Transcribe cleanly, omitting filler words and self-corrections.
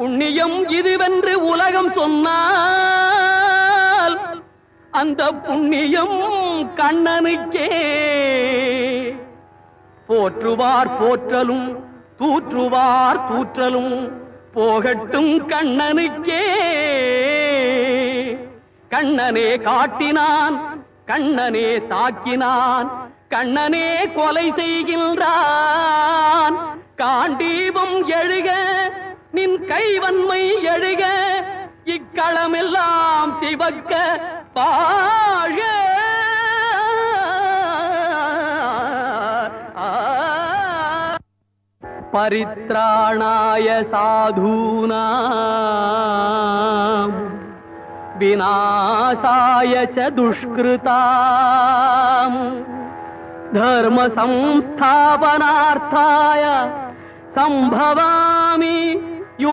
புண்ணியம் இதுவென்று உலகம் சொன்னால் அந்த புண்ணியம் கண்ணனுக்கே. போற்றுவார் போற்றலும் தூற்றுவார் தூற்றலும் போகட்டும் கண்ணனுக்கே. கண்ணனே காட்டினான், கண்ணனே தாக்கினான், கண்ணனே கொலை செய்கின்றான். காண்டீபம் எழுக நின் கைவன்மை எழுக, இக்களமெல்லாம் சிவக்க பாழ. பரித்ராணாய சாதூனாம் விநாசாய ச துஷ்கிருதாம் தர்ம சம்ஸ்தாபனார்த்தாய சம்பவாமி